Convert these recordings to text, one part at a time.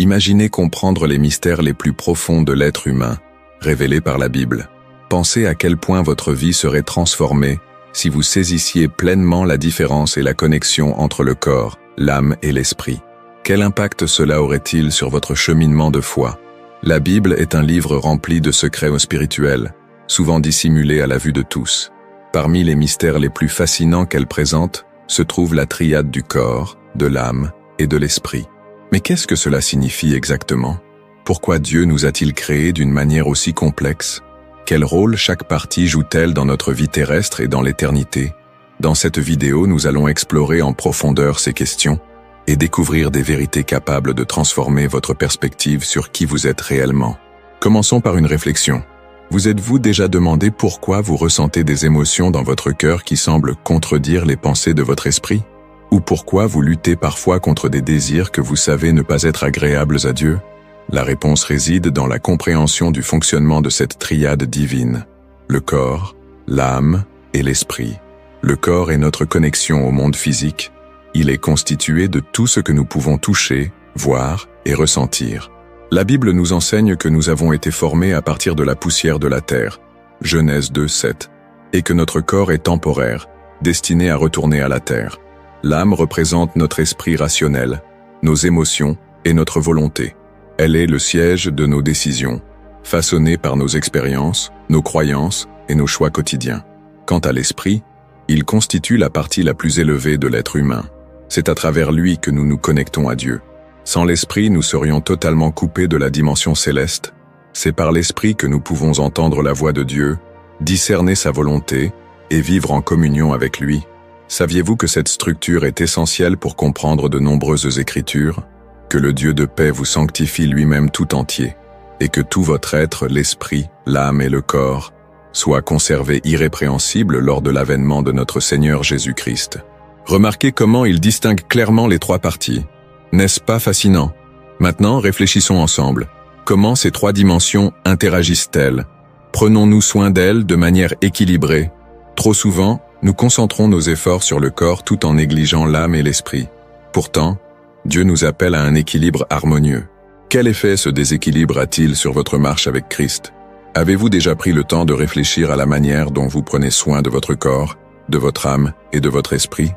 Imaginez comprendre les mystères les plus profonds de l'être humain, révélés par la Bible. Pensez à quel point votre vie serait transformée si vous saisissiez pleinement la différence et la connexion entre le corps, l'âme et l'esprit. Quel impact cela aurait-il sur votre cheminement de foi? La Bible est un livre rempli de secrets spirituels, souvent dissimulés à la vue de tous. Parmi les mystères les plus fascinants qu'elle présente se trouve la triade du corps, de l'âme et de l'esprit. Mais qu'est-ce que cela signifie exactement? Pourquoi Dieu nous a-t-il créés d'une manière aussi complexe? Quel rôle chaque partie joue-t-elle dans notre vie terrestre et dans l'éternité? Dans cette vidéo, nous allons explorer en profondeur ces questions et découvrir des vérités capables de transformer votre perspective sur qui vous êtes réellement. Commençons par une réflexion. Vous êtes-vous déjà demandé pourquoi vous ressentez des émotions dans votre cœur qui semblent contredire les pensées de votre esprit? Ou pourquoi vous luttez parfois contre des désirs que vous savez ne pas être agréables à Dieu? La réponse réside dans la compréhension du fonctionnement de cette triade divine. Le corps, l'âme et l'esprit. Le corps est notre connexion au monde physique. Il est constitué de tout ce que nous pouvons toucher, voir et ressentir. La Bible nous enseigne que nous avons été formés à partir de la poussière de la terre, Genèse 2:7, et que notre corps est temporaire, destiné à retourner à la terre. L'âme représente notre esprit rationnel, nos émotions et notre volonté. Elle est le siège de nos décisions, façonnée par nos expériences, nos croyances et nos choix quotidiens. Quant à l'esprit, il constitue la partie la plus élevée de l'être humain. C'est à travers lui que nous nous connectons à Dieu. Sans l'esprit, nous serions totalement coupés de la dimension céleste. C'est par l'esprit que nous pouvons entendre la voix de Dieu, discerner sa volonté et vivre en communion avec lui. Saviez-vous que cette structure est essentielle pour comprendre de nombreuses écritures? Que le Dieu de paix vous sanctifie lui-même tout entier, et que tout votre être, l'esprit, l'âme et le corps, soient conservés irrépréhensibles lors de l'avènement de notre Seigneur Jésus-Christ. Remarquez comment il distingue clairement les trois parties. N'est-ce pas fascinant? Maintenant, réfléchissons ensemble. Comment ces trois dimensions interagissent-elles? Prenons-nous soin d'elles de manière équilibrée? Trop souvent, nous concentrons nos efforts sur le corps tout en négligeant l'âme et l'esprit. Pourtant, Dieu nous appelle à un équilibre harmonieux. Quel effet ce déséquilibre a-t-il sur votre marche avec Christ? Avez-vous déjà pris le temps de réfléchir à la manière dont vous prenez soin de votre corps, de votre âme et de votre esprit?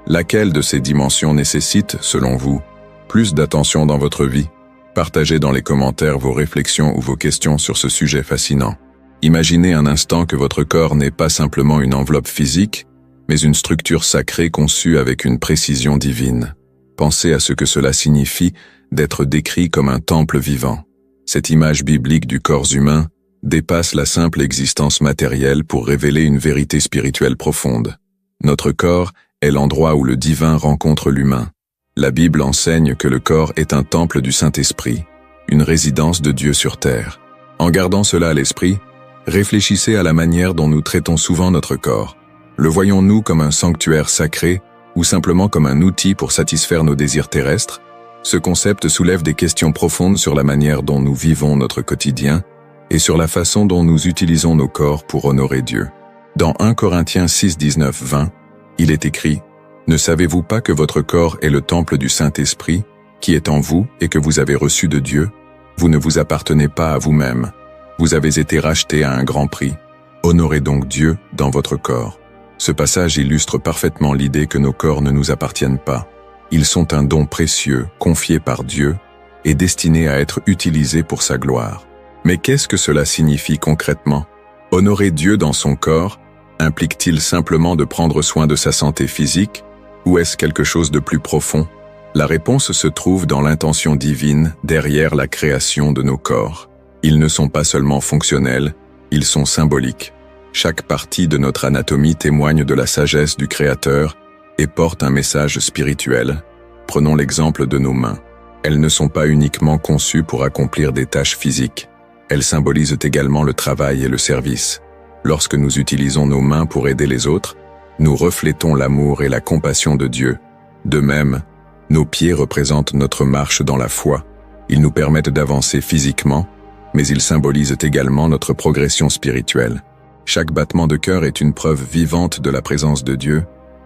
Laquelle de ces dimensions nécessite, selon vous, plus d'attention dans votre vie? Partagez dans les commentaires vos réflexions ou vos questions sur ce sujet fascinant. Imaginez un instant que votre corps n'est pas simplement une enveloppe physique, mais une structure sacrée conçue avec une précision divine. Pensez à ce que cela signifie d'être décrit comme un temple vivant. Cette image biblique du corps humain dépasse la simple existence matérielle pour révéler une vérité spirituelle profonde. Notre corps est l'endroit où le divin rencontre l'humain. La Bible enseigne que le corps est un temple du Saint-Esprit, une résidence de Dieu sur terre. En gardant cela à l'esprit, réfléchissez à la manière dont nous traitons souvent notre corps. Le voyons-nous comme un sanctuaire sacré ou simplement comme un outil pour satisfaire nos désirs terrestres? Ce concept soulève des questions profondes sur la manière dont nous vivons notre quotidien et sur la façon dont nous utilisons nos corps pour honorer Dieu. Dans 1 Corinthiens 6, 19, 20, il est écrit « Ne savez-vous pas que votre corps est le temple du Saint-Esprit, qui est en vous et que vous avez reçu de Dieu? Vous ne vous appartenez pas à vous-même. Vous avez été rachetés à un grand prix. Honorez donc Dieu dans votre corps. » Ce passage illustre parfaitement l'idée que nos corps ne nous appartiennent pas. Ils sont un don précieux, confié par Dieu, et destiné à être utilisé pour sa gloire. Mais qu'est-ce que cela signifie concrètement? Honorer Dieu dans son corps implique-t-il simplement de prendre soin de sa santé physique, ou est-ce quelque chose de plus profond? La réponse se trouve dans l'intention divine derrière la création de nos corps. Ils ne sont pas seulement fonctionnels, ils sont symboliques. Chaque partie de notre anatomie témoigne de la sagesse du Créateur et porte un message spirituel. Prenons l'exemple de nos mains. Elles ne sont pas uniquement conçues pour accomplir des tâches physiques. Elles symbolisent également le travail et le service. Lorsque nous utilisons nos mains pour aider les autres, nous reflétons l'amour et la compassion de Dieu. De même, nos pieds représentent notre marche dans la foi. Ils nous permettent d'avancer physiquement, mais ils symbolisent également notre progression spirituelle. Chaque battement de cœur est une preuve vivante de la présence de Dieu,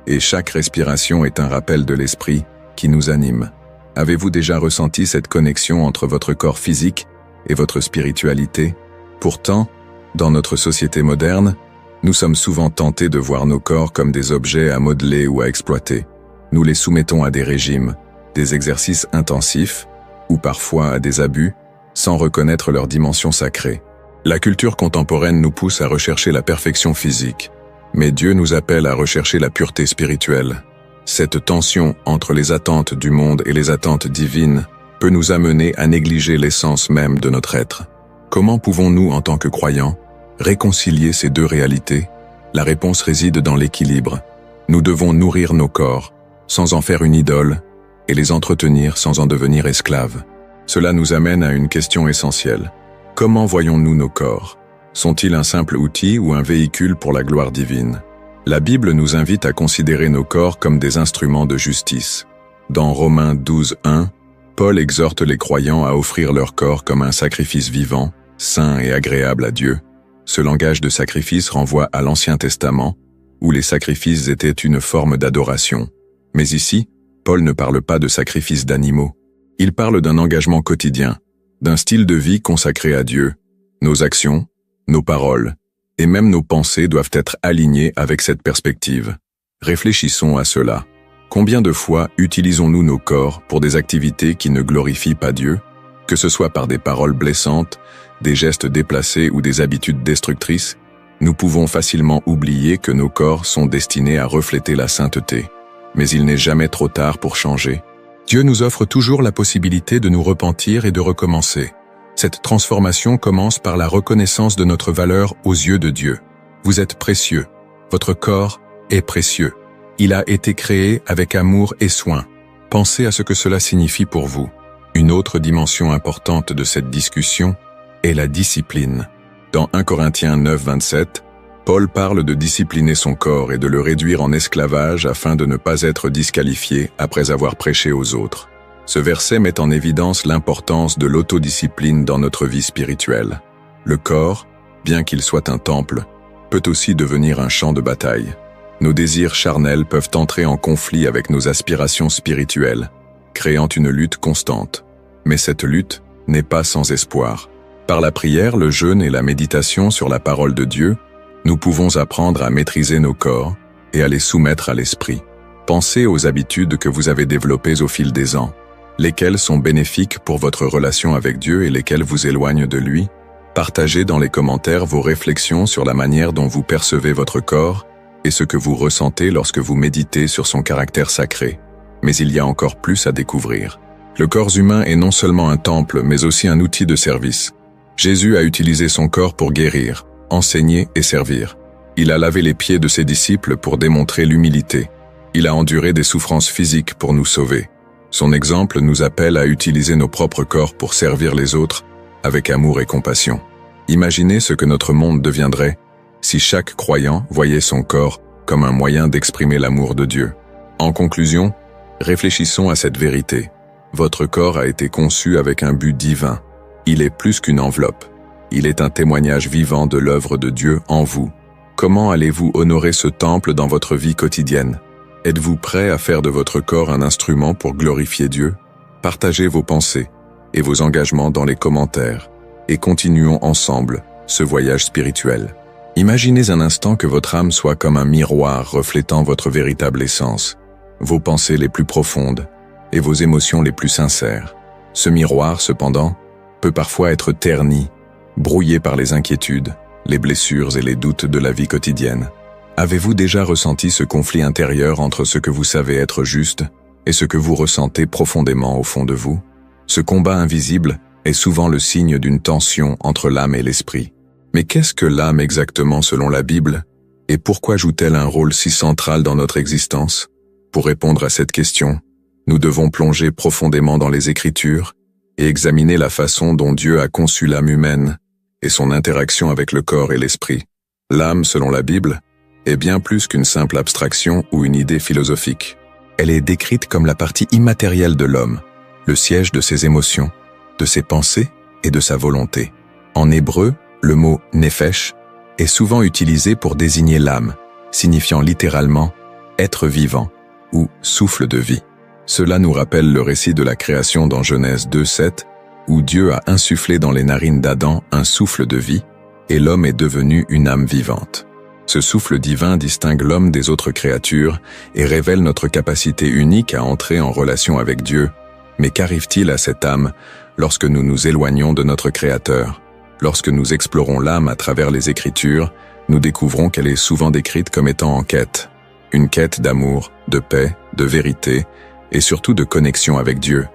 et chaque respiration est un rappel de l'Esprit qui nous anime. Avez-vous déjà ressenti cette connexion entre votre corps physique et votre spiritualité? Pourtant, dans notre société moderne, nous sommes souvent tentés de voir nos corps comme des objets à modeler ou à exploiter. Nous les soumettons à des régimes, des exercices intensifs, ou parfois à des abus, sans reconnaître leur dimension sacrée. La culture contemporaine nous pousse à rechercher la perfection physique, mais Dieu nous appelle à rechercher la pureté spirituelle. Cette tension entre les attentes du monde et les attentes divines peut nous amener à négliger l'essence même de notre être. Comment pouvons-nous, en tant que croyants, réconcilier ces deux réalités? La réponse réside dans l'équilibre. Nous devons nourrir nos corps, sans en faire une idole, et les entretenir sans en devenir esclaves. Cela nous amène à une question essentielle. Comment voyons-nous nos corps? Sont-ils un simple outil ou un véhicule pour la gloire divine? La Bible nous invite à considérer nos corps comme des instruments de justice. Dans Romains 12:1, Paul exhorte les croyants à offrir leur corps comme un sacrifice vivant, saint et agréable à Dieu. Ce langage de sacrifice renvoie à l'Ancien Testament, où les sacrifices étaient une forme d'adoration. Mais ici, Paul ne parle pas de sacrifice d'animaux. Il parle d'un engagement quotidien, d'un style de vie consacré à Dieu. Nos actions, nos paroles, et même nos pensées doivent être alignées avec cette perspective. Réfléchissons à cela. Combien de fois utilisons-nous nos corps pour des activités qui ne glorifient pas Dieu, que ce soit par des paroles blessantes, des gestes déplacés ou des habitudes destructrices? Nous pouvons facilement oublier que nos corps sont destinés à refléter la sainteté. Mais il n'est jamais trop tard pour changer. Dieu nous offre toujours la possibilité de nous repentir et de recommencer. Cette transformation commence par la reconnaissance de notre valeur aux yeux de Dieu. Vous êtes précieux. Votre corps est précieux. Il a été créé avec amour et soin. Pensez à ce que cela signifie pour vous. Une autre dimension importante de cette discussion est la discipline. Dans 1 Corinthiens 9:27, Paul parle de discipliner son corps et de le réduire en esclavage afin de ne pas être disqualifié après avoir prêché aux autres. Ce verset met en évidence l'importance de l'autodiscipline dans notre vie spirituelle. Le corps, bien qu'il soit un temple, peut aussi devenir un champ de bataille. Nos désirs charnels peuvent entrer en conflit avec nos aspirations spirituelles, créant une lutte constante. Mais cette lutte n'est pas sans espoir. Par la prière, le jeûne et la méditation sur la parole de Dieu, nous pouvons apprendre à maîtriser nos corps et à les soumettre à l'esprit. Pensez aux habitudes que vous avez développées au fil des ans, lesquelles sont bénéfiques pour votre relation avec Dieu et lesquelles vous éloignent de lui. Partagez dans les commentaires vos réflexions sur la manière dont vous percevez votre corps et ce que vous ressentez lorsque vous méditez sur son caractère sacré. Mais il y a encore plus à découvrir. Le corps humain est non seulement un temple, mais aussi un outil de service. Jésus a utilisé son corps pour guérir, enseigner et servir. Il a lavé les pieds de ses disciples pour démontrer l'humilité. Il a enduré des souffrances physiques pour nous sauver. Son exemple nous appelle à utiliser nos propres corps pour servir les autres avec amour et compassion. Imaginez ce que notre monde deviendrait si chaque croyant voyait son corps comme un moyen d'exprimer l'amour de Dieu. En conclusion, réfléchissons à cette vérité. Votre corps a été conçu avec un but divin. Il est plus qu'une enveloppe. Il est un témoignage vivant de l'œuvre de Dieu en vous. Comment allez-vous honorer ce temple dans votre vie quotidienne? Êtes-vous prêt à faire de votre corps un instrument pour glorifier Dieu? Partagez vos pensées et vos engagements dans les commentaires et continuons ensemble ce voyage spirituel. Imaginez un instant que votre âme soit comme un miroir reflétant votre véritable essence, vos pensées les plus profondes et vos émotions les plus sincères. Ce miroir, cependant, peut parfois être terni, brouillé par les inquiétudes, les blessures et les doutes de la vie quotidienne. Avez-vous déjà ressenti ce conflit intérieur entre ce que vous savez être juste et ce que vous ressentez profondément au fond de vous? Ce combat invisible est souvent le signe d'une tension entre l'âme et l'esprit. Mais qu'est-ce que l'âme exactement selon la Bible? Et pourquoi joue-t-elle un rôle si central dans notre existence? Pour répondre à cette question, nous devons plonger profondément dans les Écritures et examiner la façon dont Dieu a conçu l'âme humaine et son interaction avec le corps et l'esprit. L'âme, selon la Bible, est bien plus qu'une simple abstraction ou une idée philosophique. Elle est décrite comme la partie immatérielle de l'homme, le siège de ses émotions, de ses pensées et de sa volonté. En hébreu, le mot « nefesh » est souvent utilisé pour désigner l'âme, signifiant littéralement « être vivant » ou « souffle de vie ». Cela nous rappelle le récit de la création dans Genèse 2:7, où Dieu a insufflé dans les narines d'Adam un souffle de vie, et l'homme est devenu une âme vivante. Ce souffle divin distingue l'homme des autres créatures et révèle notre capacité unique à entrer en relation avec Dieu. Mais qu'arrive-t-il à cette âme lorsque nous nous éloignons de notre Créateur? Lorsque nous explorons l'âme à travers les Écritures, nous découvrons qu'elle est souvent décrite comme étant en quête. Une quête d'amour, de paix, de vérité, et surtout de connexion avec Dieu.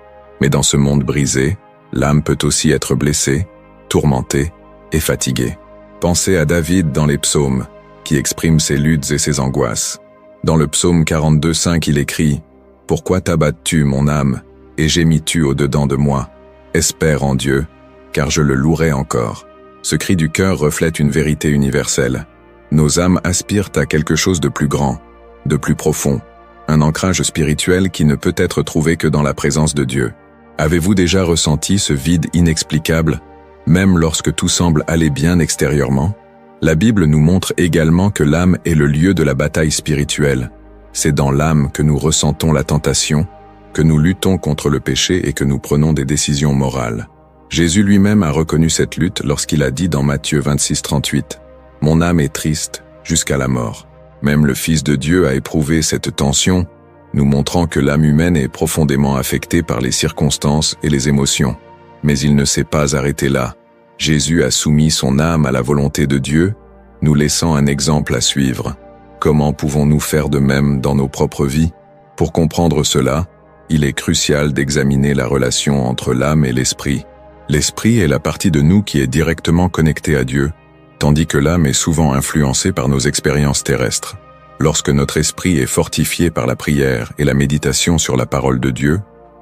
Mais dans ce monde brisé, l'âme peut aussi être blessée, tourmentée et fatiguée. Pensez à David dans les psaumes, qui exprime ses luttes et ses angoisses. Dans le psaume 42:5, il écrit « Pourquoi t'abattes-tu, mon âme, et gémis-tu au-dedans de moi? Espère en Dieu, car je le louerai encore. » Ce cri du cœur reflète une vérité universelle. Nos âmes aspirent à quelque chose de plus grand, de plus profond, un ancrage spirituel qui ne peut être trouvé que dans la présence de Dieu. Avez-vous déjà ressenti ce vide inexplicable, même lorsque tout semble aller bien extérieurement? La Bible nous montre également que l'âme est le lieu de la bataille spirituelle. C'est dans l'âme que nous ressentons la tentation, que nous luttons contre le péché et que nous prenons des décisions morales. Jésus lui-même a reconnu cette lutte lorsqu'il a dit dans Matthieu 26:38 « Mon âme est triste jusqu'à la mort ». Même le Fils de Dieu a éprouvé cette tension, nous montrant que l'âme humaine est profondément affectée par les circonstances et les émotions. Mais il ne s'est pas arrêté là. Jésus a soumis son âme à la volonté de Dieu, nous laissant un exemple à suivre. Comment pouvons-nous faire de même dans nos propres vies? Pour comprendre cela, il est crucial d'examiner la relation entre l'âme et l'esprit. L'esprit est la partie de nous qui est directement connectée à Dieu, tandis que l'âme est souvent influencée par nos expériences terrestres. Lorsque notre esprit est fortifié par la prière et la méditation sur la parole de Dieu,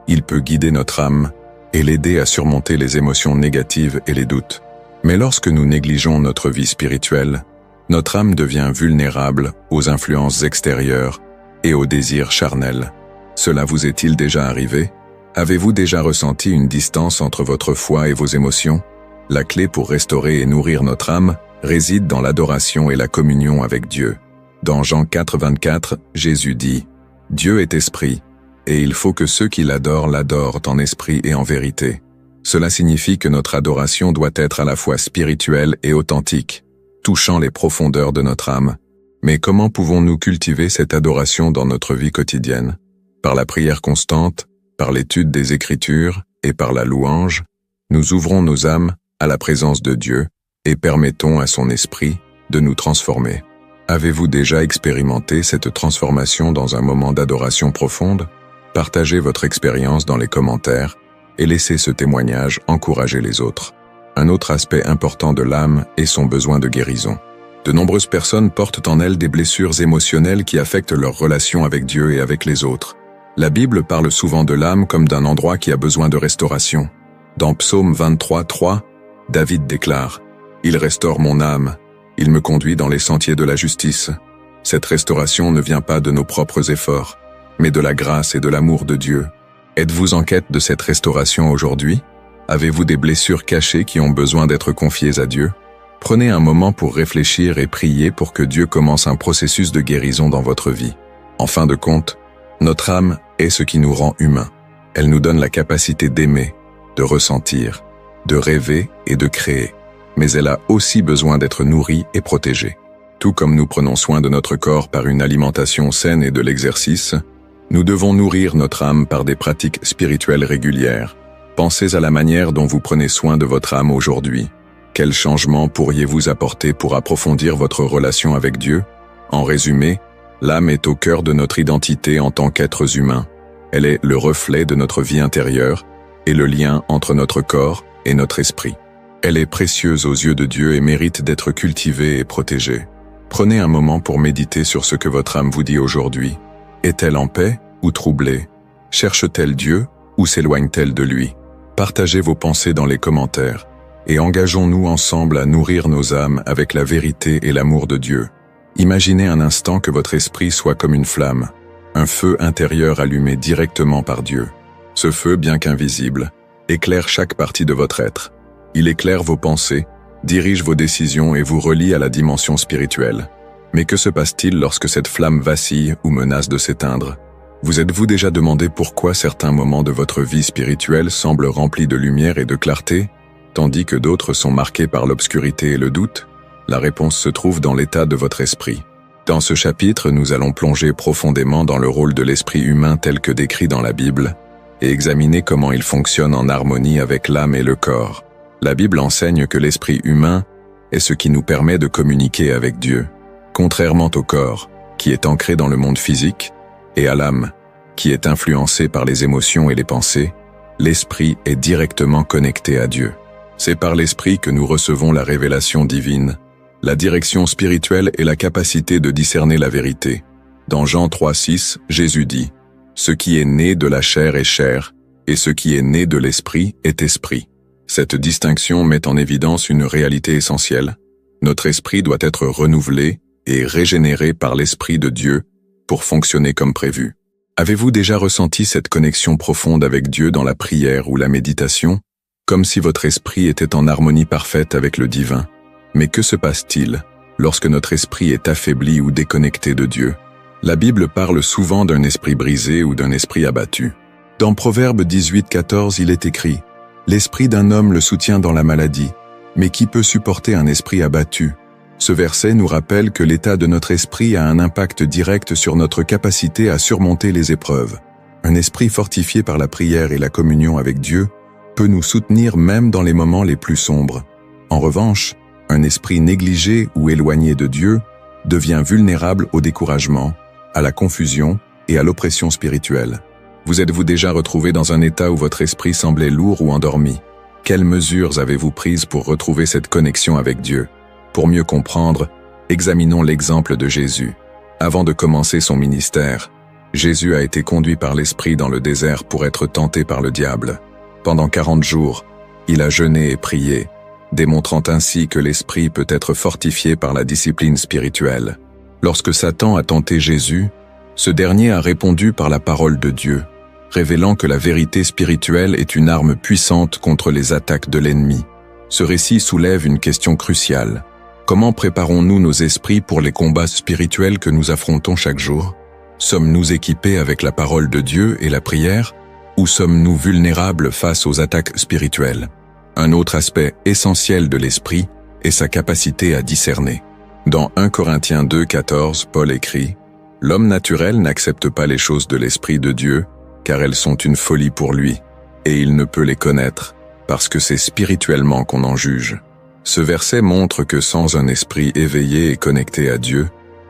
il peut guider notre âme et l'aider à surmonter les émotions négatives et les doutes. Mais lorsque nous négligeons notre vie spirituelle, notre âme devient vulnérable aux influences extérieures et aux désirs charnels. Cela vous est-il déjà arrivé? Avez-vous déjà ressenti une distance entre votre foi et vos émotions? La clé pour restaurer et nourrir notre âme réside dans l'adoration et la communion avec Dieu. Dans Jean 4:24, Jésus dit « Dieu est esprit, et il faut que ceux qui l'adorent l'adorent en esprit et en vérité. » Cela signifie que notre adoration doit être à la fois spirituelle et authentique, touchant les profondeurs de notre âme. Mais comment pouvons-nous cultiver cette adoration dans notre vie quotidienne? Par la prière constante, par l'étude des Écritures et par la louange, nous ouvrons nos âmes à la présence de Dieu et permettons à son esprit de nous transformer. Avez-vous déjà expérimenté cette transformation dans un moment d'adoration profonde? Partagez votre expérience dans les commentaires et laissez ce témoignage encourager les autres. Un autre aspect important de l'âme est son besoin de guérison. De nombreuses personnes portent en elles des blessures émotionnelles qui affectent leur relation avec Dieu et avec les autres. La Bible parle souvent de l'âme comme d'un endroit qui a besoin de restauration. Dans Psaume 23:3, David déclare « Il restaure mon âme, il me conduit dans les sentiers de la justice. » Cette restauration ne vient pas de nos propres efforts, mais de la grâce et de l'amour de Dieu. Êtes-vous en quête de cette restauration aujourd'hui? Avez-vous des blessures cachées qui ont besoin d'être confiées à Dieu? Prenez un moment pour réfléchir et prier pour que Dieu commence un processus de guérison dans votre vie. En fin de compte, notre âme est ce qui nous rend humains. Elle nous donne la capacité d'aimer, de ressentir, de rêver et de créer. Mais elle a aussi besoin d'être nourrie et protégée. Tout comme nous prenons soin de notre corps par une alimentation saine et de l'exercice, nous devons nourrir notre âme par des pratiques spirituelles régulières. Pensez à la manière dont vous prenez soin de votre âme aujourd'hui. Quels changements pourriez-vous apporter pour approfondir votre relation avec Dieu? En résumé, l'âme est au cœur de notre identité en tant qu'êtres humains. Elle est le reflet de notre vie intérieure et le lien entre notre corps et notre esprit. Elle est précieuse aux yeux de Dieu et mérite d'être cultivée et protégée. Prenez un moment pour méditer sur ce que votre âme vous dit aujourd'hui. Est-elle en paix ou troublée? Cherche-t-elle Dieu ou s'éloigne-t-elle de lui? Partagez vos pensées dans les commentaires et engageons-nous ensemble à nourrir nos âmes avec la vérité et l'amour de Dieu. Imaginez un instant que votre esprit soit comme une flamme, un feu intérieur allumé directement par Dieu. Ce feu, bien qu'invisible, éclaire chaque partie de votre être. Il éclaire vos pensées, dirige vos décisions et vous relie à la dimension spirituelle. Mais que se passe-t-il lorsque cette flamme vacille ou menace de s'éteindre? Vous êtes-vous déjà demandé pourquoi certains moments de votre vie spirituelle semblent remplis de lumière et de clarté, tandis que d'autres sont marqués par l'obscurité et le doute? La réponse se trouve dans l'état de votre esprit. Dans ce chapitre, nous allons plonger profondément dans le rôle de l'esprit humain tel que décrit dans la Bible, et examiner comment il fonctionne en harmonie avec l'âme et le corps. La Bible enseigne que l'esprit humain est ce qui nous permet de communiquer avec Dieu, contrairement au corps, qui est ancré dans le monde physique, et à l'âme, qui est influencée par les émotions et les pensées. L'esprit est directement connecté à Dieu. C'est par l'esprit que nous recevons la révélation divine, la direction spirituelle et la capacité de discerner la vérité. Dans Jean 3,6, Jésus dit « Ce qui est né de la chair est chair, et ce qui est né de l'esprit est esprit ». Cette distinction met en évidence une réalité essentielle. Notre esprit doit être renouvelé et régénéré par l'Esprit de Dieu pour fonctionner comme prévu. Avez-vous déjà ressenti cette connexion profonde avec Dieu dans la prière ou la méditation, comme si votre esprit était en harmonie parfaite avec le divin? Mais que se passe-t-il lorsque notre esprit est affaibli ou déconnecté de Dieu? La Bible parle souvent d'un esprit brisé ou d'un esprit abattu. Dans Proverbe 18,14, il est écrit « L'esprit d'un homme le soutient dans la maladie, mais qui peut supporter un esprit abattu ?» Ce verset nous rappelle que l'état de notre esprit a un impact direct sur notre capacité à surmonter les épreuves. Un esprit fortifié par la prière et la communion avec Dieu peut nous soutenir même dans les moments les plus sombres. En revanche, un esprit négligé ou éloigné de Dieu devient vulnérable au découragement, à la confusion et à l'oppression spirituelle. Vous êtes-vous déjà retrouvé dans un état où votre esprit semblait lourd ou endormi? Quelles mesures avez-vous prises pour retrouver cette connexion avec Dieu? Pour mieux comprendre, examinons l'exemple de Jésus. Avant de commencer son ministère, Jésus a été conduit par l'Esprit dans le désert pour être tenté par le diable. Pendant 40 jours, il a jeûné et prié, démontrant ainsi que l'Esprit peut être fortifié par la discipline spirituelle. Lorsque Satan a tenté Jésus, ce dernier a répondu par la parole de Dieu, révélant que la vérité spirituelle est une arme puissante contre les attaques de l'ennemi. Ce récit soulève une question cruciale. Comment préparons-nous nos esprits pour les combats spirituels que nous affrontons chaque jour? Sommes-nous équipés avec la parole de Dieu et la prière, ou sommes-nous vulnérables face aux attaques spirituelles? Un autre aspect essentiel de l'esprit est sa capacité à discerner. Dans 1 Corinthiens 2,14, Paul écrit « L'homme naturel n'accepte pas les choses de l'Esprit de Dieu, car elles sont une folie pour lui, et il ne peut les connaître, parce que c'est spirituellement qu'on en juge. » Ce verset montre que sans un esprit éveillé et connecté à Dieu,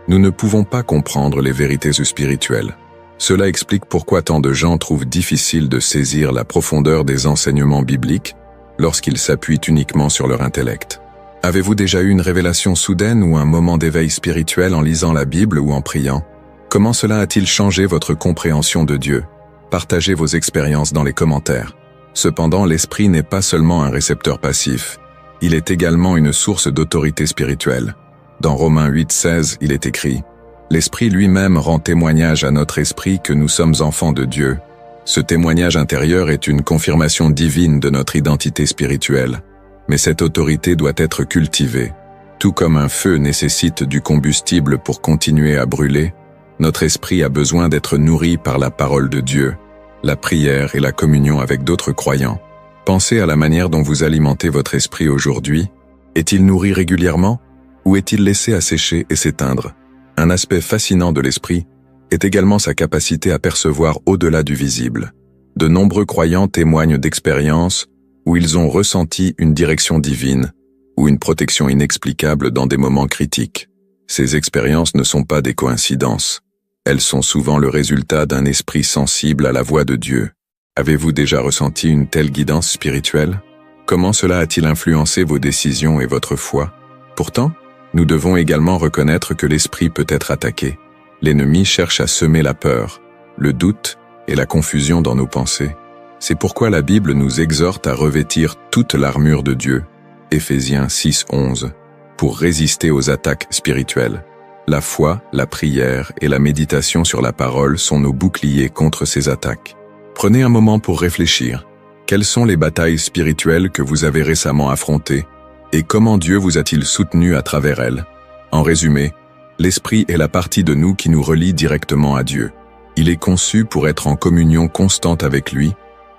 nous ne pouvons pas comprendre les vérités spirituelles. Cela explique pourquoi tant de gens trouvent difficile de saisir la profondeur des enseignements bibliques lorsqu'ils s'appuient uniquement sur leur intellect. Avez-vous déjà eu une révélation soudaine ou un moment d'éveil spirituel en lisant la Bible ou en priant? Comment cela a-t-il changé votre compréhension de Dieu? Partagez vos expériences dans les commentaires. Cependant, l'esprit n'est pas seulement un récepteur passif. Il est également une source d'autorité spirituelle. Dans Romains 8,16, il est écrit « L'Esprit lui-même rend témoignage à notre esprit que nous sommes enfants de Dieu. Ce témoignage intérieur est une confirmation divine de notre identité spirituelle. Mais cette autorité doit être cultivée. Tout comme un feu nécessite du combustible pour continuer à brûler, notre esprit a besoin d'être nourri par la parole de Dieu, la prière et la communion avec d'autres croyants. Pensez à la manière dont vous alimentez votre esprit aujourd'hui. Est-il nourri régulièrement ou est-il laissé assécher et s'éteindre? Un aspect fascinant de l'esprit est également sa capacité à percevoir au-delà du visible. De nombreux croyants témoignent d'expériences où ils ont ressenti une direction divine ou une protection inexplicable dans des moments critiques. Ces expériences ne sont pas des coïncidences. Elles sont souvent le résultat d'un esprit sensible à la voix de Dieu. Avez-vous déjà ressenti une telle guidance spirituelle? Comment cela a-t-il influencé vos décisions et votre foi? Pourtant, nous devons également reconnaître que l'esprit peut être attaqué. L'ennemi cherche à semer la peur, le doute et la confusion dans nos pensées. C'est pourquoi la Bible nous exhorte à revêtir toute l'armure de Dieu, Éphésiens 6,11, pour résister aux attaques spirituelles. La foi, la prière et la méditation sur la parole sont nos boucliers contre ces attaques. Prenez un moment pour réfléchir. Quelles sont les batailles spirituelles que vous avez récemment affrontées et comment Dieu vous a-t-il soutenu à travers elles? En résumé, l'esprit est la partie de nous qui nous relie directement à Dieu. Il est conçu pour être en communion constante avec lui,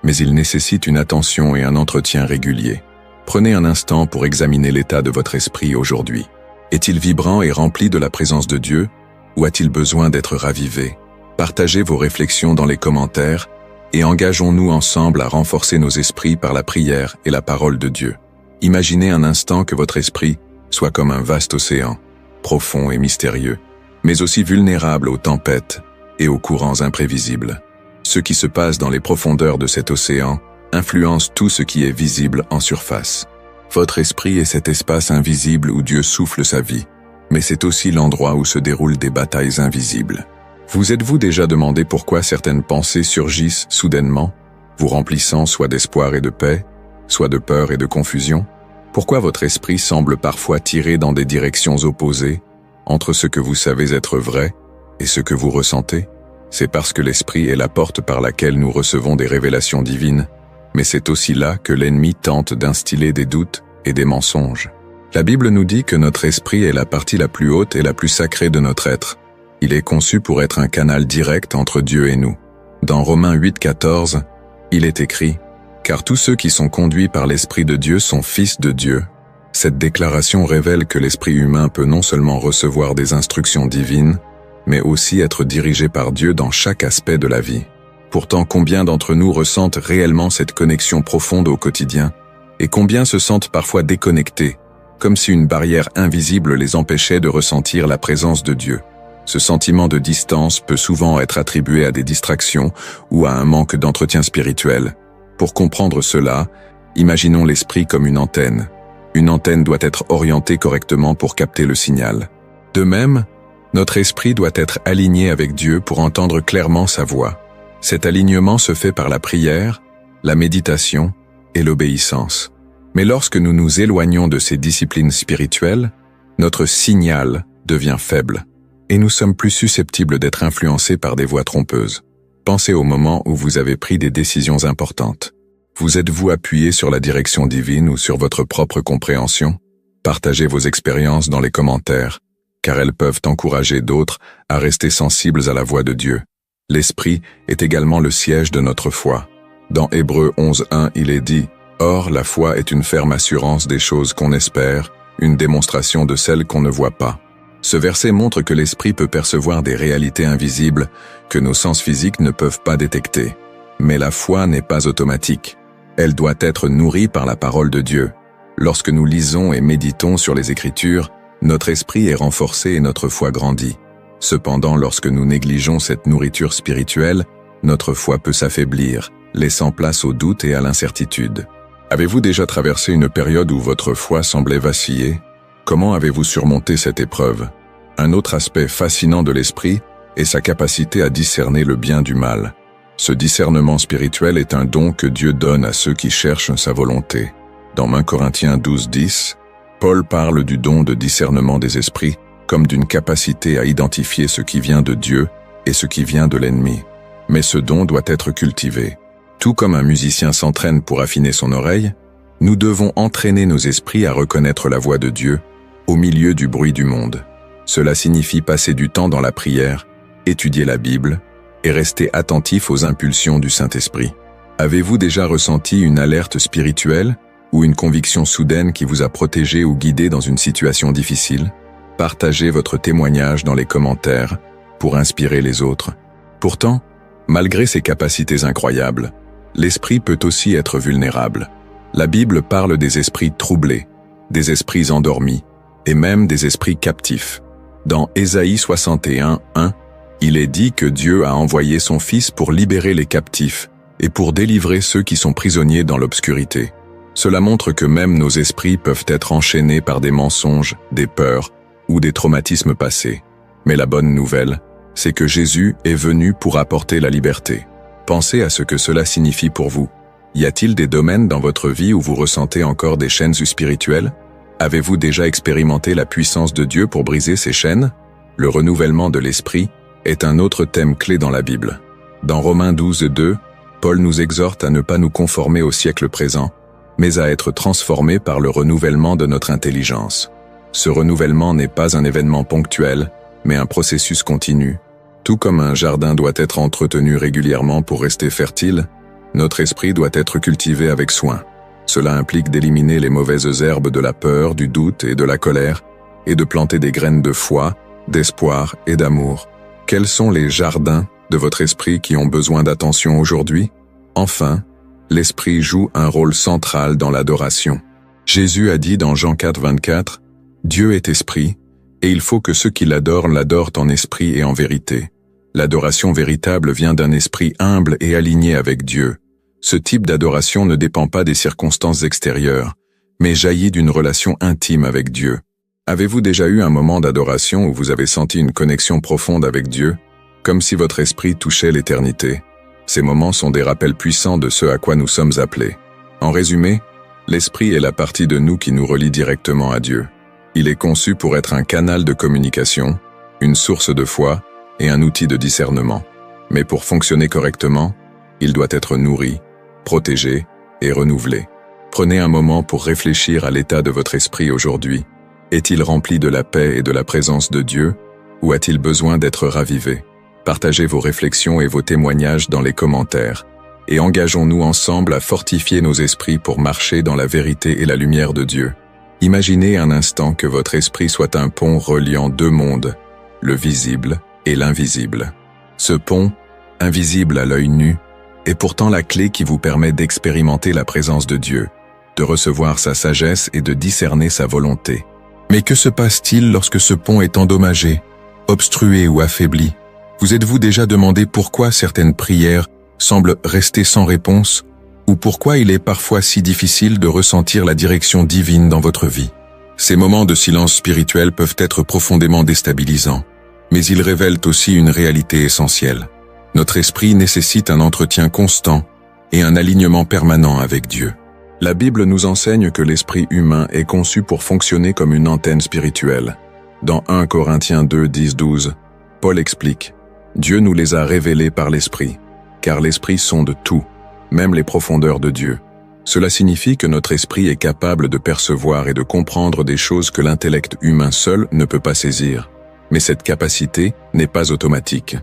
mais il nécessite une attention et un entretien réguliers. Prenez un instant pour examiner l'état de votre esprit aujourd'hui. Est-il vibrant et rempli de la présence de Dieu, ou a-t-il besoin d'être ravivé? Partagez vos réflexions dans les commentaires et engageons-nous ensemble à renforcer nos esprits par la prière et la parole de Dieu. Imaginez un instant que votre esprit soit comme un vaste océan, profond et mystérieux, mais aussi vulnérable aux tempêtes et aux courants imprévisibles. Ce qui se passe dans les profondeurs de cet océan influence tout ce qui est visible en surface. Votre esprit est cet espace invisible où Dieu souffle sa vie, mais c'est aussi l'endroit où se déroulent des batailles invisibles. Vous êtes-vous déjà demandé pourquoi certaines pensées surgissent soudainement, vous remplissant soit d'espoir et de paix, soit de peur et de confusion? Pourquoi votre esprit semble parfois tirer dans des directions opposées entre ce que vous savez être vrai et ce que vous ressentez? C'est parce que l'esprit est la porte par laquelle nous recevons des révélations divines, mais c'est aussi là que l'ennemi tente d'instiller des doutes et des mensonges. La Bible nous dit que notre esprit est la partie la plus haute et la plus sacrée de notre être. Il est conçu pour être un canal direct entre Dieu et nous. Dans Romains 8,14, il est écrit « Car tous ceux qui sont conduits par l'Esprit de Dieu sont fils de Dieu ». Cette déclaration révèle que l'esprit humain peut non seulement recevoir des instructions divines, mais aussi être dirigé par Dieu dans chaque aspect de la vie. Pourtant, combien d'entre nous ressentent réellement cette connexion profonde au quotidien, et combien se sentent parfois déconnectés, comme si une barrière invisible les empêchait de ressentir la présence de Dieu. Ce sentiment de distance peut souvent être attribué à des distractions ou à un manque d'entretien spirituel. Pour comprendre cela, imaginons l'esprit comme une antenne. Une antenne doit être orientée correctement pour capter le signal. De même, notre esprit doit être aligné avec Dieu pour entendre clairement sa voix. Cet alignement se fait par la prière, la méditation et l'obéissance. Mais lorsque nous nous éloignons de ces disciplines spirituelles, notre signal devient faible et nous sommes plus susceptibles d'être influencés par des voix trompeuses. Pensez au moment où vous avez pris des décisions importantes. Vous êtes-vous appuyé sur la direction divine ou sur votre propre compréhension? Partagez vos expériences dans les commentaires, car elles peuvent encourager d'autres à rester sensibles à la voix de Dieu. L'esprit est également le siège de notre foi. Dans Hébreux 11:1, il est dit « Or, la foi est une ferme assurance des choses qu'on espère, une démonstration de celles qu'on ne voit pas. » Ce verset montre que l'esprit peut percevoir des réalités invisibles que nos sens physiques ne peuvent pas détecter. Mais la foi n'est pas automatique. Elle doit être nourrie par la parole de Dieu. Lorsque nous lisons et méditons sur les Écritures, notre esprit est renforcé et notre foi grandit. Cependant, lorsque nous négligeons cette nourriture spirituelle, notre foi peut s'affaiblir, laissant place au doute et à l'incertitude. Avez-vous déjà traversé une période où votre foi semblait vaciller? Comment avez-vous surmonté cette épreuve? Un autre aspect fascinant de l'esprit est sa capacité à discerner le bien du mal. Ce discernement spirituel est un don que Dieu donne à ceux qui cherchent sa volonté. Dans 1 Corinthiens 12:10, Paul parle du don de discernement des esprits comme d'une capacité à identifier ce qui vient de Dieu et ce qui vient de l'ennemi. Mais ce don doit être cultivé. Tout comme un musicien s'entraîne pour affiner son oreille, nous devons entraîner nos esprits à reconnaître la voix de Dieu au milieu du bruit du monde. Cela signifie passer du temps dans la prière, étudier la Bible et rester attentif aux impulsions du Saint-Esprit. Avez-vous déjà ressenti une alerte spirituelle ou une conviction soudaine qui vous a protégé ou guidé dans une situation difficile? Partagez votre témoignage dans les commentaires pour inspirer les autres. Pourtant, malgré ses capacités incroyables, l'esprit peut aussi être vulnérable. La Bible parle des esprits troublés, des esprits endormis et même des esprits captifs. Dans Ésaïe 61:1, il est dit que Dieu a envoyé son Fils pour libérer les captifs et pour délivrer ceux qui sont prisonniers dans l'obscurité. Cela montre que même nos esprits peuvent être enchaînés par des mensonges, des peurs ou des traumatismes passés. Mais la bonne nouvelle, c'est que Jésus est venu pour apporter la liberté. Pensez à ce que cela signifie pour vous. Y a-t-il des domaines dans votre vie où vous ressentez encore des chaînes spirituelles? Avez-vous déjà expérimenté la puissance de Dieu pour briser ces chaînes? Le renouvellement de l'esprit est un autre thème clé dans la Bible. Dans Romains 12:2, Paul nous exhorte à ne pas nous conformer au siècle présent, mais à être transformés par le renouvellement de notre intelligence. Ce renouvellement n'est pas un événement ponctuel, mais un processus continu. Tout comme un jardin doit être entretenu régulièrement pour rester fertile, notre esprit doit être cultivé avec soin. Cela implique d'éliminer les mauvaises herbes de la peur, du doute et de la colère, et de planter des graines de foi, d'espoir et d'amour. Quels sont les jardins de votre esprit qui ont besoin d'attention aujourd'hui? Enfin, l'esprit joue un rôle central dans l'adoration. Jésus a dit dans Jean 4, 24, « Dieu est esprit, et il faut que ceux qui l'adorent l'adorent en esprit et en vérité. » L'adoration véritable vient d'un esprit humble et aligné avec Dieu. Ce type d'adoration ne dépend pas des circonstances extérieures, mais jaillit d'une relation intime avec Dieu. Avez-vous déjà eu un moment d'adoration où vous avez senti une connexion profonde avec Dieu, comme si votre esprit touchait l'éternité? Ces moments sont des rappels puissants de ce à quoi nous sommes appelés. En résumé, l'esprit est la partie de nous qui nous relie directement à Dieu. Il est conçu pour être un canal de communication, une source de foi et un outil de discernement. Mais pour fonctionner correctement, il doit être nourri, protégé et renouvelé. Prenez un moment pour réfléchir à l'état de votre esprit aujourd'hui. Est-il rempli de la paix et de la présence de Dieu, ou a-t-il besoin d'être ravivé? Partagez vos réflexions et vos témoignages dans les commentaires, et engageons-nous ensemble à fortifier nos esprits pour marcher dans la vérité et la lumière de Dieu. Imaginez un instant que votre esprit soit un pont reliant deux mondes, le visible et l'invisible. Ce pont, invisible à l'œil nu, est pourtant la clé qui vous permet d'expérimenter la présence de Dieu, de recevoir sa sagesse et de discerner sa volonté. Mais que se passe-t-il lorsque ce pont est endommagé, obstrué ou affaibli? Vous êtes-vous déjà demandé pourquoi certaines prières semblent rester sans réponse, ou pourquoi il est parfois si difficile de ressentir la direction divine dans votre vie? Ces moments de silence spirituel peuvent être profondément déstabilisants, mais ils révèlent aussi une réalité essentielle. Notre esprit nécessite un entretien constant et un alignement permanent avec Dieu. La Bible nous enseigne que l'esprit humain est conçu pour fonctionner comme une antenne spirituelle. Dans 1 Corinthiens 2, 10-12, Paul explique « Dieu nous les a révélés par l'esprit, car l'esprit sonde tout, même les profondeurs de Dieu. Cela signifie que notre esprit est capable de percevoir et de comprendre des choses que l'intellect humain seul ne peut pas saisir. Mais cette capacité n'est pas automatique.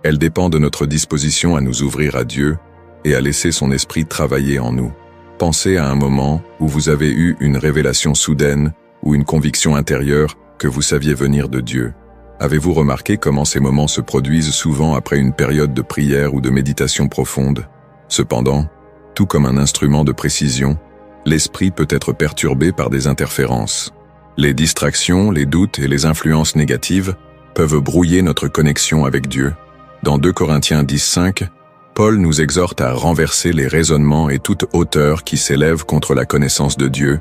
Elle dépend de notre disposition à nous ouvrir à Dieu et à laisser son esprit travailler en nous. Pensez à un moment où vous avez eu une révélation soudaine ou une conviction intérieure que vous saviez venir de Dieu. Avez-vous remarqué comment ces moments se produisent souvent après une période de prière ou de méditation profonde? Cependant, tout comme un instrument de précision, l'esprit peut être perturbé par des interférences. Les distractions, les doutes et les influences négatives peuvent brouiller notre connexion avec Dieu. Dans 2 Corinthiens 10:5, Paul nous exhorte à renverser les raisonnements et toute hauteur qui s'élève contre la connaissance de Dieu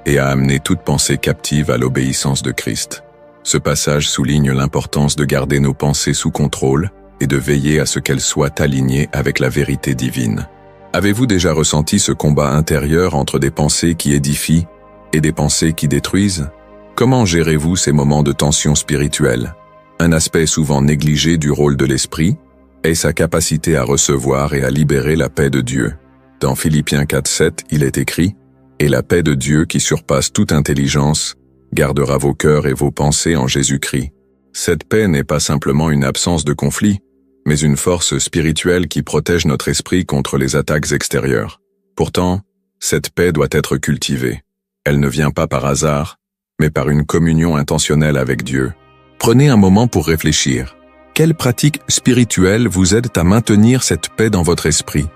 et à amener toute pensée captive à l'obéissance de Christ. Ce passage souligne l'importance de garder nos pensées sous contrôle et de veiller à ce qu'elles soient alignées avec la vérité divine. Avez-vous déjà ressenti ce combat intérieur entre des pensées qui édifient et des pensées qui détruisent? Comment gérez-vous ces moments de tension spirituelle? Un aspect souvent négligé du rôle de l'esprit est sa capacité à recevoir et à libérer la paix de Dieu. Dans Philippiens 4:7, il est écrit « Et la paix de Dieu qui surpasse toute intelligence gardera vos cœurs et vos pensées en Jésus-Christ. » Cette paix n'est pas simplement une absence de conflit, mais une force spirituelle qui protège notre esprit contre les attaques extérieures. Pourtant, cette paix doit être cultivée. Elle ne vient pas par hasard, mais par une communion intentionnelle avec Dieu. Prenez un moment pour réfléchir. Quelles pratiques spirituelles vous aident à maintenir cette paix dans votre esprit?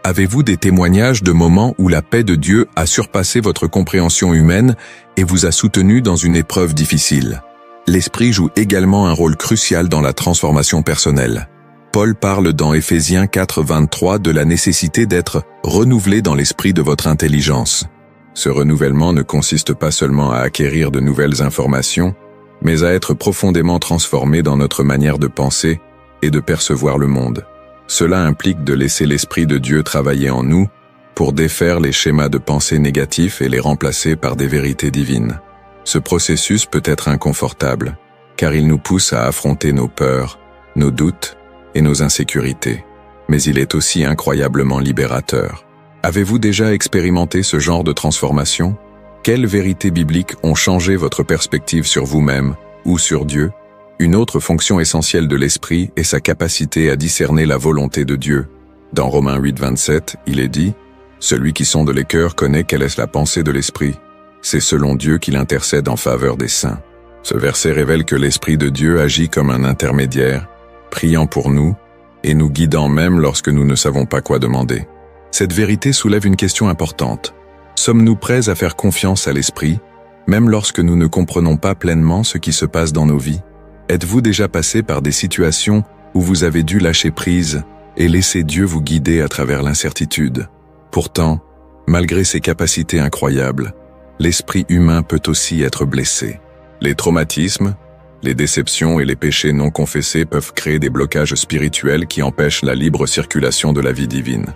Avez-vous des témoignages de moments où la paix de Dieu a surpassé votre compréhension humaine et vous a soutenu dans une épreuve difficile? L'esprit joue également un rôle crucial dans la transformation personnelle. Paul parle dans Éphésiens 4:23 de la nécessité d'être renouvelé dans l'esprit de votre intelligence. Ce renouvellement ne consiste pas seulement à acquérir de nouvelles informations, mais à être profondément transformé dans notre manière de penser et de percevoir le monde. Cela implique de laisser l'Esprit de Dieu travailler en nous pour défaire les schémas de pensée négatifs et les remplacer par des vérités divines. Ce processus peut être inconfortable, car il nous pousse à affronter nos peurs, nos doutes et nos insécurités, mais il est aussi incroyablement libérateur. Avez-vous déjà expérimenté ce genre de transformation? Quelles vérités bibliques ont changé votre perspective sur vous-même ou sur Dieu? Une autre fonction essentielle de l'esprit est sa capacité à discerner la volonté de Dieu. Dans Romains 8:27, il est dit « Celui qui sonde les cœurs connaît quelle est la pensée de l'esprit. C'est selon Dieu qu'il intercède en faveur des saints. » Ce verset révèle que l'Esprit de Dieu agit comme un intermédiaire, priant pour nous et nous guidant même lorsque nous ne savons pas quoi demander. Cette vérité soulève une question importante. Sommes-nous prêts à faire confiance à l'Esprit, même lorsque nous ne comprenons pas pleinement ce qui se passe dans nos vies? Êtes-vous déjà passé par des situations où vous avez dû lâcher prise et laisser Dieu vous guider à travers l'incertitude? Pourtant, malgré ses capacités incroyables, l'esprit humain peut aussi être blessé. Les traumatismes, les déceptions et les péchés non confessés peuvent créer des blocages spirituels qui empêchent la libre circulation de la vie divine.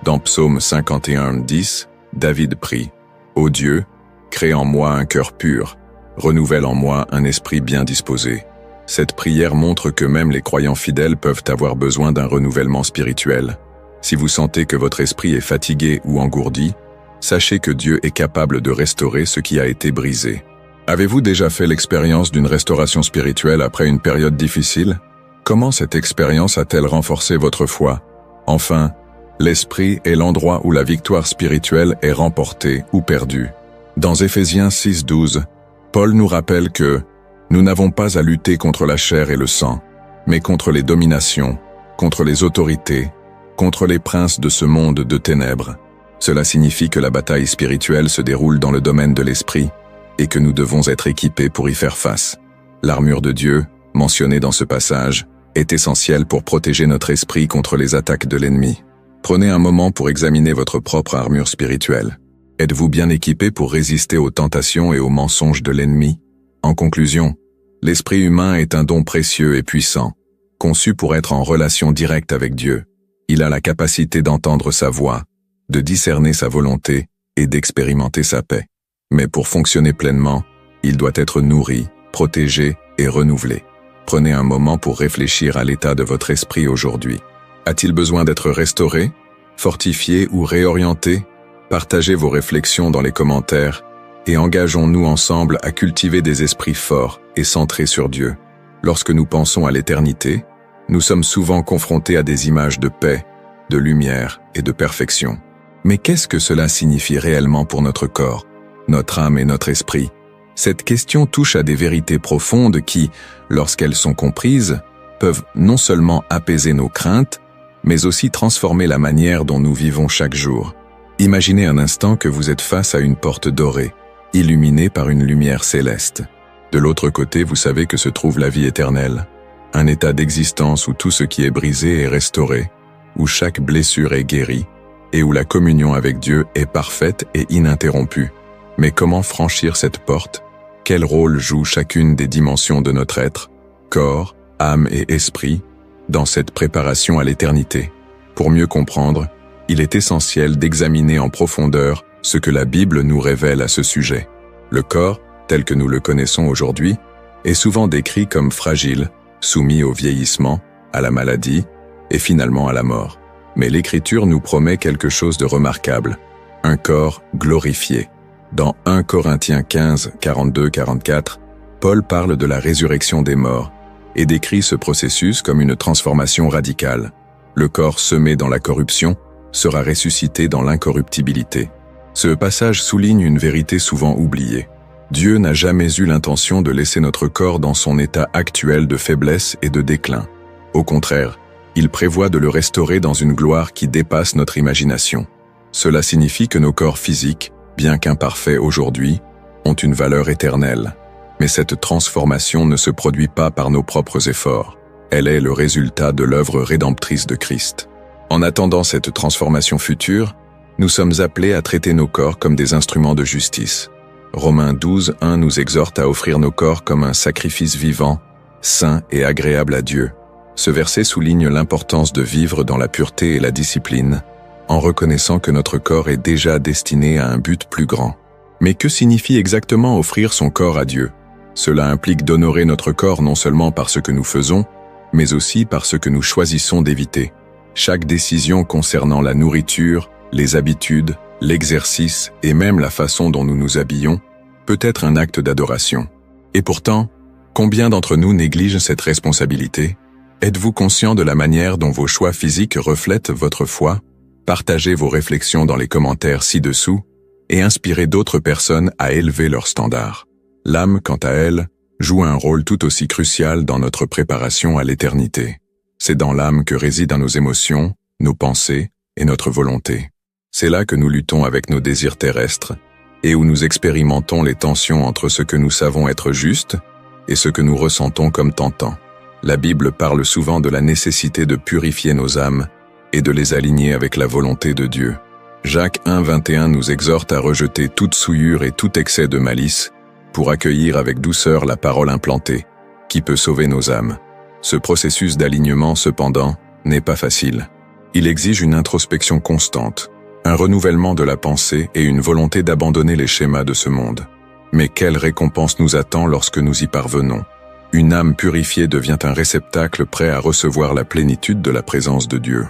Dans Psaume 51:10, David prie « Ô Dieu, crée en moi un cœur pur, renouvelle en moi un esprit bien disposé. » Cette prière montre que même les croyants fidèles peuvent avoir besoin d'un renouvellement spirituel. Si vous sentez que votre esprit est fatigué ou engourdi, sachez que Dieu est capable de restaurer ce qui a été brisé. Avez-vous déjà fait l'expérience d'une restauration spirituelle après une période difficile? Comment cette expérience a-t-elle renforcé votre foi? Enfin, l'esprit est l'endroit où la victoire spirituelle est remportée ou perdue. Dans Éphésiens 6:12, Paul nous rappelle que nous n'avons pas à lutter contre la chair et le sang, mais contre les dominations, contre les autorités, contre les princes de ce monde de ténèbres. Cela signifie que la bataille spirituelle se déroule dans le domaine de l'esprit et que nous devons être équipés pour y faire face. L'armure de Dieu, mentionnée dans ce passage, est essentielle pour protéger notre esprit contre les attaques de l'ennemi. Prenez un moment pour examiner votre propre armure spirituelle. Êtes-vous bien équipé pour résister aux tentations et aux mensonges de l'ennemi? En conclusion, l'esprit humain est un don précieux et puissant, conçu pour être en relation directe avec Dieu. Il a la capacité d'entendre sa voix, de discerner sa volonté et d'expérimenter sa paix. Mais pour fonctionner pleinement, il doit être nourri, protégé et renouvelé. Prenez un moment pour réfléchir à l'état de votre esprit aujourd'hui. A-t-il besoin d'être restauré, fortifié ou réorienté? Partagez vos réflexions dans les commentaires et engageons-nous ensemble à cultiver des esprits forts et centrés sur Dieu. Lorsque nous pensons à l'éternité, nous sommes souvent confrontés à des images de paix, de lumière et de perfection. Mais qu'est-ce que cela signifie réellement pour notre corps, notre âme et notre esprit? Cette question touche à des vérités profondes qui, lorsqu'elles sont comprises, peuvent non seulement apaiser nos craintes, mais aussi transformer la manière dont nous vivons chaque jour. Imaginez un instant que vous êtes face à une porte dorée, illuminée par une lumière céleste. De l'autre côté, vous savez que se trouve la vie éternelle, un état d'existence où tout ce qui est brisé est restauré, où chaque blessure est guérie, et où la communion avec Dieu est parfaite et ininterrompue. Mais comment franchir cette porte? Quel rôle joue chacune des dimensions de notre être, corps, âme et esprit, dans cette préparation à l'éternité? Pour mieux comprendre, il est essentiel d'examiner en profondeur ce que la Bible nous révèle à ce sujet. Le corps, tel que nous le connaissons aujourd'hui, est souvent décrit comme fragile, soumis au vieillissement, à la maladie et finalement à la mort. Mais l'Écriture nous promet quelque chose de remarquable, un corps glorifié. Dans 1 Corinthiens 15, 42-44, Paul parle de la résurrection des morts et décrit ce processus comme une transformation radicale. Le corps semé dans la corruption sera ressuscité dans l'incorruptibilité. Ce passage souligne une vérité souvent oubliée. Dieu n'a jamais eu l'intention de laisser notre corps dans son état actuel de faiblesse et de déclin. Au contraire, il prévoit de le restaurer dans une gloire qui dépasse notre imagination. Cela signifie que nos corps physiques, bien qu'imparfaits aujourd'hui, ont une valeur éternelle. Mais cette transformation ne se produit pas par nos propres efforts. Elle est le résultat de l'œuvre rédemptrice de Christ. En attendant cette transformation future, nous sommes appelés à traiter nos corps comme des instruments de justice. Romains 12:1 nous exhorte à offrir nos corps comme un sacrifice vivant, saint et agréable à Dieu. Ce verset souligne l'importance de vivre dans la pureté et la discipline, en reconnaissant que notre corps est déjà destiné à un but plus grand. Mais que signifie exactement offrir son corps à Dieu? Cela implique d'honorer notre corps non seulement par ce que nous faisons, mais aussi par ce que nous choisissons d'éviter. Chaque décision concernant la nourriture, les habitudes, l'exercice et même la façon dont nous nous habillons peut être un acte d'adoration. Et pourtant, Combien d'entre nous négligent cette responsabilité? Êtes-vous conscient de la manière dont vos choix physiques reflètent votre foi? Partagez vos réflexions dans les commentaires ci-dessous et inspirez d'autres personnes à élever leurs standards. L'âme, quant à elle, joue un rôle tout aussi crucial dans notre préparation à l'éternité. C'est dans l'âme que résident nos émotions, nos pensées et notre volonté. C'est là que nous luttons avec nos désirs terrestres et où nous expérimentons les tensions entre ce que nous savons être juste et ce que nous ressentons comme tentant. La Bible parle souvent de la nécessité de purifier nos âmes et de les aligner avec la volonté de Dieu. Jacques 1,21 nous exhorte à rejeter toute souillure et tout excès de malice pour accueillir avec douceur la parole implantée, qui peut sauver nos âmes. Ce processus d'alignement, cependant, n'est pas facile. Il exige une introspection constante, un renouvellement de la pensée et une volonté d'abandonner les schémas de ce monde. Mais quelle récompense nous attend lorsque nous y parvenons? Une âme purifiée devient un réceptacle prêt à recevoir la plénitude de la présence de Dieu.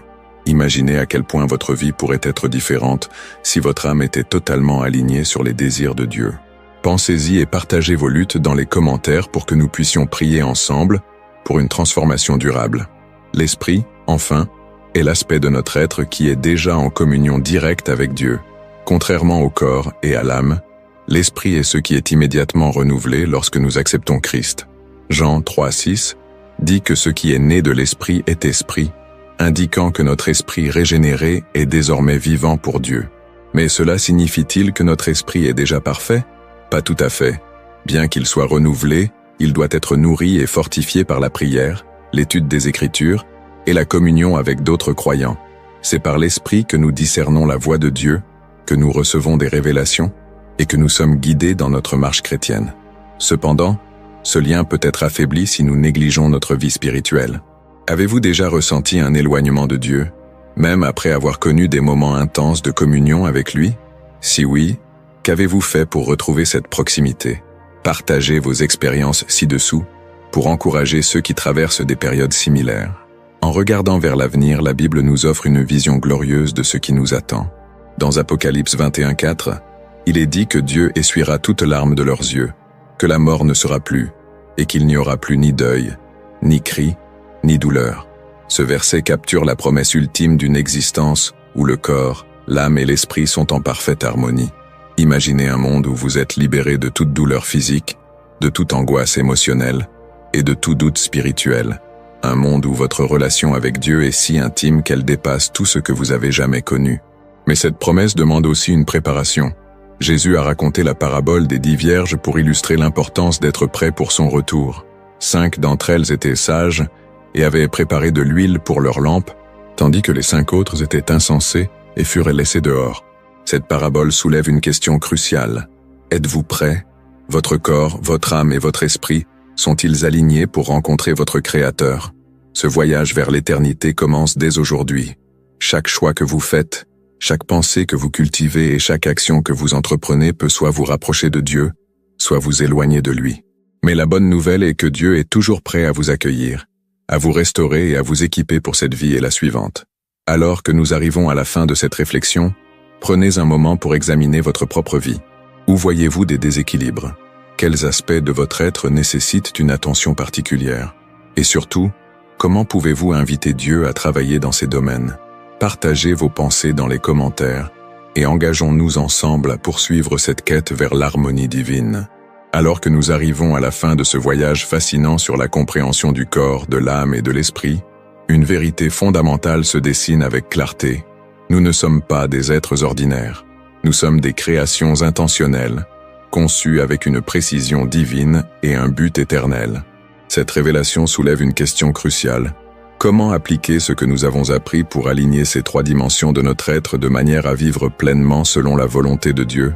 Imaginez à quel point votre vie pourrait être différente si votre âme était totalement alignée sur les désirs de Dieu. Pensez-y et partagez vos luttes dans les commentaires pour que nous puissions prier ensemble pour une transformation durable. L'esprit, enfin, est l'aspect de notre être qui est déjà en communion directe avec Dieu. Contrairement au corps et à l'âme, l'esprit est ce qui est immédiatement renouvelé lorsque nous acceptons Christ. Jean 3,6 dit que ce qui est né de l'esprit est esprit, indiquant que notre esprit régénéré est désormais vivant pour Dieu. Mais cela signifie-t-il que notre esprit est déjà parfait? Pas tout à fait. Bien qu'il soit renouvelé, il doit être nourri et fortifié par la prière, l'étude des Écritures et la communion avec d'autres croyants. C'est par l'Esprit que nous discernons la voix de Dieu, que nous recevons des révélations et que nous sommes guidés dans notre marche chrétienne. Cependant, ce lien peut être affaibli si nous négligeons notre vie spirituelle. Avez-vous déjà ressenti un éloignement de Dieu, même après avoir connu des moments intenses de communion avec lui? Si oui, qu'avez-vous fait pour retrouver cette proximité? Partagez vos expériences ci-dessous pour encourager ceux qui traversent des périodes similaires. En regardant vers l'avenir, la Bible nous offre une vision glorieuse de ce qui nous attend. Dans Apocalypse 21,4, il est dit que Dieu essuiera toute larme de leurs yeux, que la mort ne sera plus, et qu'il n'y aura plus ni deuil, ni cri, ni douleur. Ce verset capture la promesse ultime d'une existence où le corps, l'âme et l'esprit sont en parfaite harmonie. Imaginez un monde où vous êtes libéré de toute douleur physique, de toute angoisse émotionnelle et de tout doute spirituel. Un monde où votre relation avec Dieu est si intime qu'elle dépasse tout ce que vous avez jamais connu. Mais cette promesse demande aussi une préparation. Jésus a raconté la parabole des 10 vierges pour illustrer l'importance d'être prêt pour son retour. 5 d'entre elles étaient sages et avaient préparé de l'huile pour leurs lampes, tandis que les 5 autres étaient insensées et furent laissées dehors. Cette parabole soulève une question cruciale. Êtes-vous prêt? Votre corps, votre âme et votre esprit sont-ils alignés pour rencontrer votre Créateur? Ce voyage vers l'éternité commence dès aujourd'hui. Chaque choix que vous faites, chaque pensée que vous cultivez et chaque action que vous entreprenez peut soit vous rapprocher de Dieu, soit vous éloigner de lui. Mais la bonne nouvelle est que Dieu est toujours prêt à vous accueillir, à vous restaurer et à vous équiper pour cette vie et la suivante. Alors que nous arrivons à la fin de cette réflexion, prenez un moment pour examiner votre propre vie. Où voyez-vous des déséquilibres? Quels aspects de votre être nécessitent une attention particulière? Et surtout, comment pouvez-vous inviter Dieu à travailler dans ces domaines? Partagez vos pensées dans les commentaires et engageons-nous ensemble à poursuivre cette quête vers l'harmonie divine. Alors que nous arrivons à la fin de ce voyage fascinant sur la compréhension du corps, de l'âme et de l'esprit, une vérité fondamentale se dessine avec clarté. Nous ne sommes pas des êtres ordinaires. Nous sommes des créations intentionnelles, conçues avec une précision divine et un but éternel. Cette révélation soulève une question cruciale. Comment appliquer ce que nous avons appris pour aligner ces 3 dimensions de notre être de manière à vivre pleinement selon la volonté de Dieu?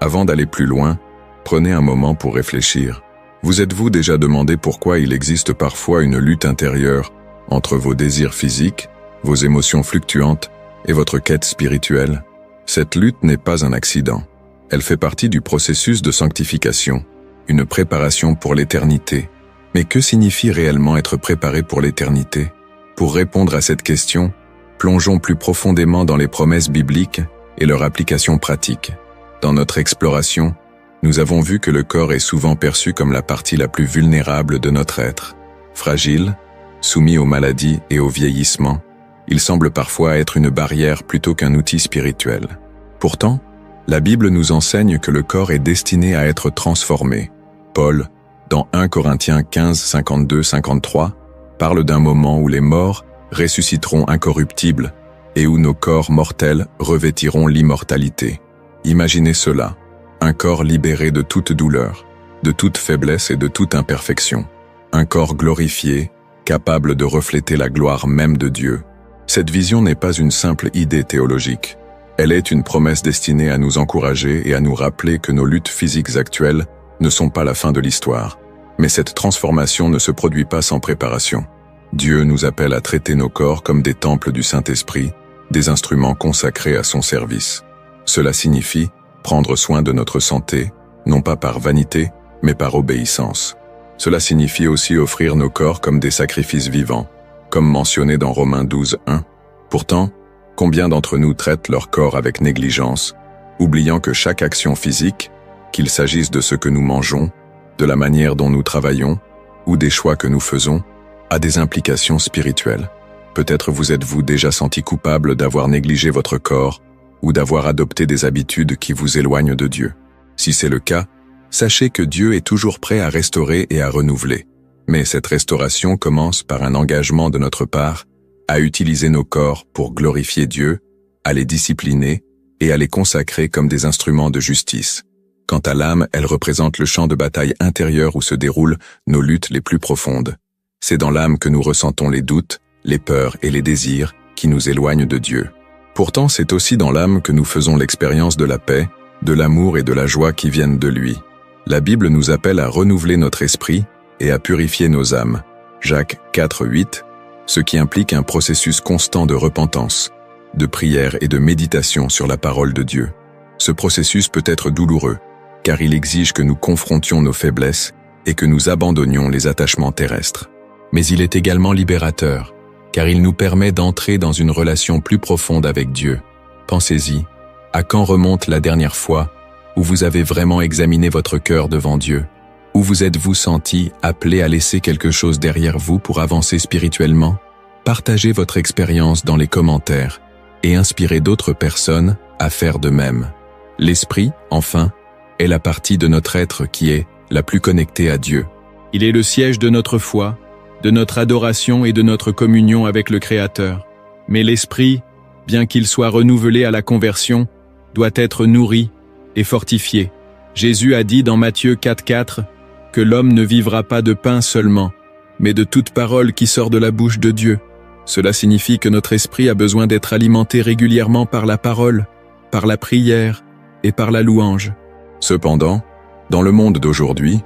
Avant d'aller plus loin, prenez un moment pour réfléchir. Vous êtes-vous déjà demandé pourquoi il existe parfois une lutte intérieure entre vos désirs physiques, vos émotions fluctuantes et votre quête spirituelle? Cette lutte n'est pas un accident. Elle fait partie du processus de sanctification, une préparation pour l'éternité. Mais que signifie réellement être préparé pour l'éternité? Pour répondre à cette question, plongeons plus profondément dans les promesses bibliques et leur application pratique. Dans notre exploration, Nous avons vu que le corps est souvent perçu comme la partie la plus vulnérable de notre être. Fragile, soumis aux maladies et au vieillissement, il semble parfois être une barrière plutôt qu'un outil spirituel. Pourtant, la Bible nous enseigne que le corps est destiné à être transformé. Paul, dans 1 Corinthiens 15, 52-53, parle d'un moment où les morts ressusciteront incorruptibles et où nos corps mortels revêtiront l'immortalité. Imaginez cela, un corps libéré de toute douleur, de toute faiblesse et de toute imperfection. Un corps glorifié, capable de refléter la gloire même de Dieu. Cette vision n'est pas une simple idée théologique. Elle est une promesse destinée à nous encourager et à nous rappeler que nos luttes physiques actuelles ne sont pas la fin de l'histoire. Mais cette transformation ne se produit pas sans préparation. Dieu nous appelle à traiter nos corps comme des temples du Saint-Esprit, des instruments consacrés à son service. Cela signifie prendre soin de notre santé, non pas par vanité, mais par obéissance. Cela signifie aussi offrir nos corps comme des sacrifices vivants, comme mentionné dans Romains 12, 1. Pourtant, combien d'entre nous traitent leur corps avec négligence, oubliant que chaque action physique, qu'il s'agisse de ce que nous mangeons, de la manière dont nous travaillons, ou des choix que nous faisons, a des implications spirituelles. Peut-être vous êtes-vous déjà senti coupable d'avoir négligé votre corps, ou d'avoir adopté des habitudes qui vous éloignent de Dieu. Si c'est le cas, sachez que Dieu est toujours prêt à restaurer et à renouveler. Mais cette restauration commence par un engagement de notre part à utiliser nos corps pour glorifier Dieu, à les discipliner et à les consacrer comme des instruments de justice. Quant à l'âme, elle représente le champ de bataille intérieur où se déroulent nos luttes les plus profondes. C'est dans l'âme que nous ressentons les doutes, les peurs et les désirs qui nous éloignent de Dieu. Pourtant, c'est aussi dans l'âme que nous faisons l'expérience de la paix, de l'amour et de la joie qui viennent de lui. La Bible nous appelle à renouveler notre esprit et à purifier nos âmes. Jacques 4, 8, ce qui implique un processus constant de repentance, de prière et de méditation sur la parole de Dieu. Ce processus peut être douloureux, car il exige que nous confrontions nos faiblesses et que nous abandonnions les attachements terrestres. Mais il est également libérateur, car il nous permet d'entrer dans une relation plus profonde avec Dieu. Pensez-y, à quand remonte la dernière fois où vous avez vraiment examiné votre cœur devant Dieu? Où vous êtes-vous senti appelé à laisser quelque chose derrière vous pour avancer spirituellement? Partagez votre expérience dans les commentaires et inspirez d'autres personnes à faire de même. L'esprit, enfin, est la partie de notre être qui est la plus connectée à Dieu. Il est le siège de notre foi, de notre adoration et de notre communion avec le Créateur. Mais l'esprit, bien qu'il soit renouvelé à la conversion, doit être nourri et fortifié. Jésus a dit dans Matthieu 4,4 que l'homme ne vivra pas de pain seulement, mais de toute parole qui sort de la bouche de Dieu. Cela signifie que notre esprit a besoin d'être alimenté régulièrement par la parole, par la prière et par la louange. Cependant, dans le monde d'aujourd'hui,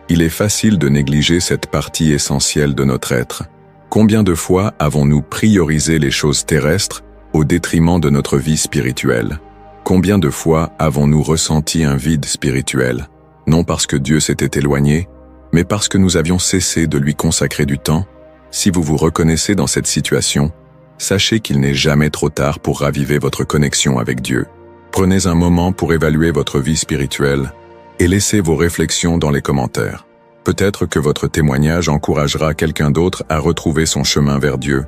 il est facile de négliger cette partie essentielle de notre être. Combien de fois avons-nous priorisé les choses terrestres au détriment de notre vie spirituelle? Combien de fois avons-nous ressenti un vide spirituel, non parce que Dieu s'était éloigné, mais parce que nous avions cessé de lui consacrer du temps? Si vous vous reconnaissez dans cette situation, sachez qu'il n'est jamais trop tard pour raviver votre connexion avec Dieu. Prenez un moment pour évaluer votre vie spirituelle et laissez vos réflexions dans les commentaires. Peut-être que votre témoignage encouragera quelqu'un d'autre à retrouver son chemin vers Dieu.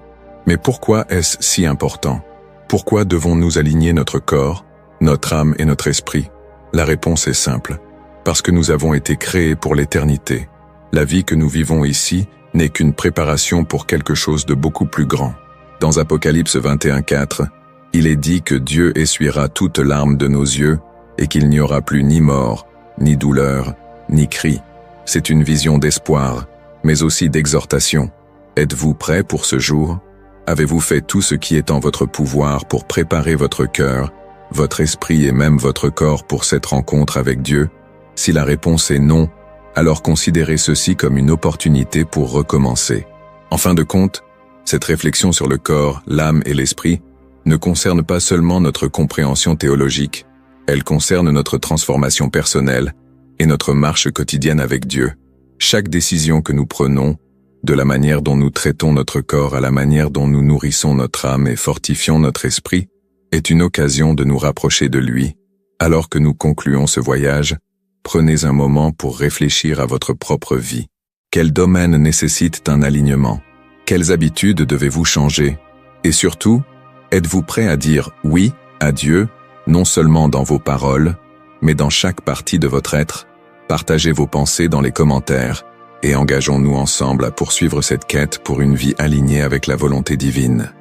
Mais pourquoi est-ce si important? Pourquoi devons-nous aligner notre corps, notre âme et notre esprit? La réponse est simple. Parce que nous avons été créés pour l'éternité. La vie que nous vivons ici n'est qu'une préparation pour quelque chose de beaucoup plus grand. Dans Apocalypse 21:4, il est dit que Dieu essuiera toute larme de nos yeux et qu'il n'y aura plus ni mort, ni douleur, ni cri. C'est une vision d'espoir, mais aussi d'exhortation. Êtes-vous prêts pour ce jour? Avez-vous fait tout ce qui est en votre pouvoir pour préparer votre cœur, votre esprit et même votre corps pour cette rencontre avec Dieu? Si la réponse est non, alors considérez ceci comme une opportunité pour recommencer. En fin de compte, cette réflexion sur le corps, l'âme et l'esprit ne concerne pas seulement notre compréhension théologique, elle concerne notre transformation personnelle et notre marche quotidienne avec Dieu. Chaque décision que nous prenons, de la manière dont nous traitons notre corps à la manière dont nous nourrissons notre âme et fortifions notre esprit, est une occasion de nous rapprocher de lui. Alors que nous concluons ce voyage, Prenez un moment pour réfléchir à votre propre vie. Quels domaines nécessitent un alignement? Quelles habitudes devez-vous changer? Et surtout, êtes-vous prêt à dire oui à Dieu, non seulement dans vos paroles, mais dans chaque partie de votre être? Partagez vos pensées dans les commentaires et engageons-nous ensemble à poursuivre cette quête pour une vie alignée avec la volonté divine.